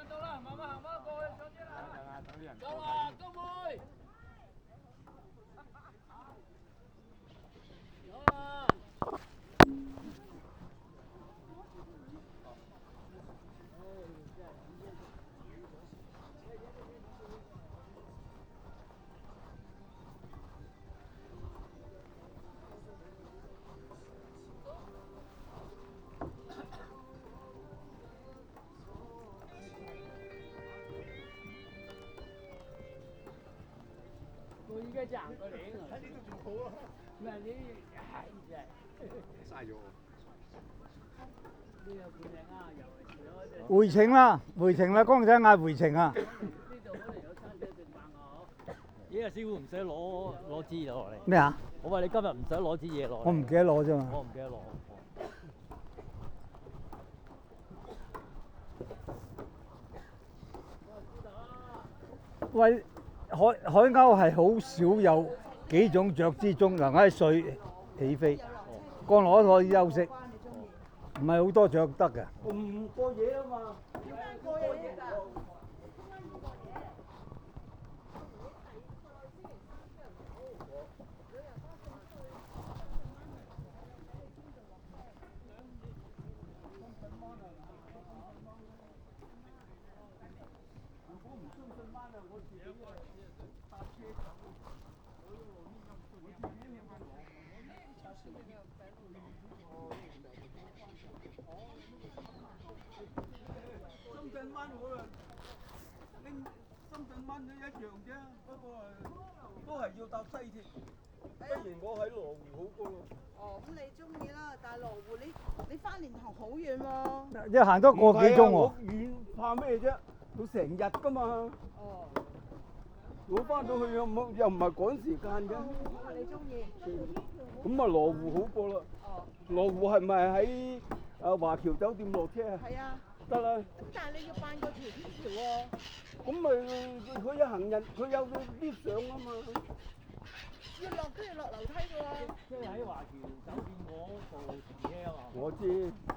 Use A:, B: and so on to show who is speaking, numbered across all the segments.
A: 到啦，慢慢行翻過去上車啦。到啦，高妹。有啦。我應該賺個零啊！喺呢度仲好啊！唔係你係真係嘥咗。呢個半靚啊！
B: 回程啦，回程啦，江仔嗌回程啊！
A: 呢度可能有餐廳食飯啊！咦啊，師傅唔使攞支嘢落嚟。
B: 咩啊？
A: 我話你今日唔使攞支嘢落嚟。
B: 我唔記得攞啫嘛。
A: 我唔記得攞。
B: 喂，海鷗係好少有幾種雀之中能喺水起飛，降落可以休息，唔係好多雀得嘅。
C: 唔過夜啊嘛。
D: 過夜㗎。
C: 深圳灣我啊拎深圳灣都一樣啫，不過都係要搭西鐵，不如我喺羅湖好過咯。
D: 哦，咁你中意啦，但係羅湖你翻蓮塘好遠喎。
B: 一行多個幾鐘喎。
C: 我遠怕咩啫？要成日㗎嘛。
D: 哦。
C: 我翻到去又唔係趕時間嘅。
D: 你中意？
C: 咁啊羅湖好過啦。
D: 哦。
C: 羅湖係咪喺華僑酒店落車啊？
D: 係啊。
C: 得啦。
D: 咁但係你要扮個條天橋喎。
C: 咁咪佢有行人，佢有個 lift 上啊嘛。
D: 要落都要落樓梯㗎喎。
A: 即係喺華僑酒店嗰度停車啊嘛。
C: 我知。
A: 係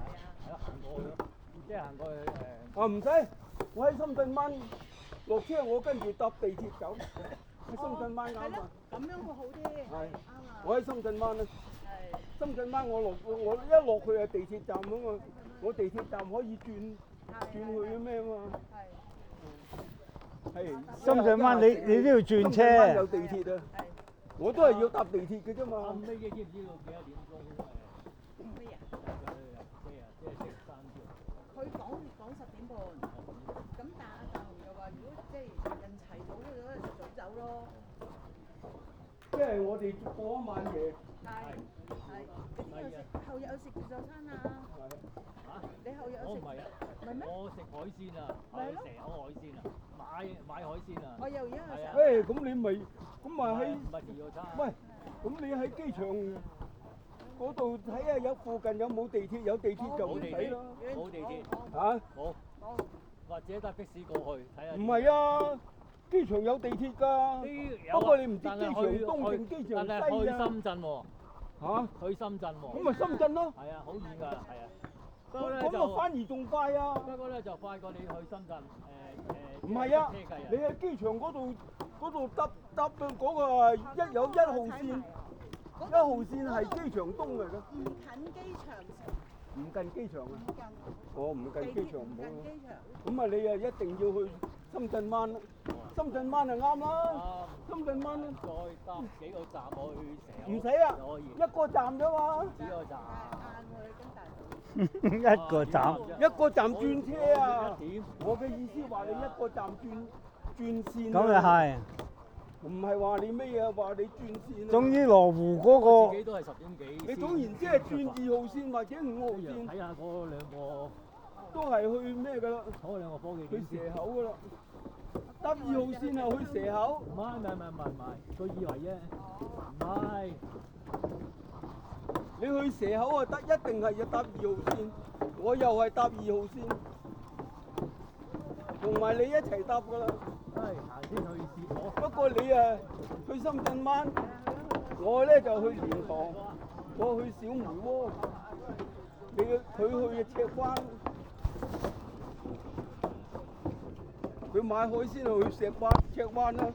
A: 啊，行過去咯。即係行過去
C: 啊唔使，我喺深圳灣落車，我跟住搭地鐵走。喺深圳灣啱啊。
D: 咁樣會好啲。
C: 係。
D: 啱啊。
C: 我喺深圳灣啊。
D: 係。
C: 深圳灣我一落去係地鐵站啊嘛，我地鐵站可以轉去咩啊嘛。係。
B: 深圳灣你都要轉車。
C: 深圳灣有地鐵啊。我都係要搭地鐵嘅啫嘛。
A: 後尾嘅知唔知道幾多點鐘？
D: 咩啊？
A: 即係食飯啫。
D: 佢講10點半。咁但係阿大雄又話，如果即係人齊到嗰陣就早走咯。
C: 即係我哋過一晚夜。
D: 係。後日有食自助餐啊？
A: 嚇？
D: 你後日有食？
A: 我唔係啊。
D: 唔係咩？
A: 我食海鮮啊，係蛇口海鮮啊，買海鮮啊。
D: 我又而家有食。
C: 誒，咁你咪咁咪喺
A: 唔係自助餐。
C: 喂，咁你喺機場嗰度睇下有附近有冇地鐵，有地鐵就唔使啦。
A: 冇地鐵。
C: 嚇？
A: 冇。或者搭的士過去睇下。
C: 唔係啊，機場有地鐵㗎。不過你唔知機場東定機場西啊。
A: 但係去深圳喎。
C: 嚇？
A: 去深圳喎。
C: 咁咪深圳咯。
A: 係啊，好遠㗎，係啊。
C: 咁啊反而仲快啊！
A: 不過咧就快過你去深圳
C: 唔係啊，你喺機場嗰度搭到嗰個有1號線，1號線係機場東嚟嘅。
D: 唔近機場。
C: 唔近機場啊？我唔近機場唔好啦。咁啊，你啊一定要去深圳灣啦。深圳灣就啱啦。深圳灣
A: 再搭幾個站去蛇口。
C: 唔使啊，一個站啫嘛。
A: 幾個站？
B: 一個站
C: 轉車啊！我嘅意思話你一個站轉線。
B: 咁又係。
C: 唔係話你咩啊？話你轉線啊！
B: 總之羅湖嗰個。
A: 自己都係10點幾。
C: 你總言之係轉2號線或者5號線。
A: 睇下嗰兩個。
C: 都係去咩㗎啦？
A: 嗰兩個科技。
C: 去蛇口㗎啦。搭2號線啊，去蛇口。
A: 唔係，佢以為啫。唔係。
C: 你去蛇口啊，一定係要搭2號線，我又係搭2號線，同埋你一齊搭㗎啦。
A: 係行先去廁所。
C: 不過你啊，去深圳灣，我咧就去蓮塘，我去小梅窩，佢去赤灣，佢買海鮮去赤灣啦。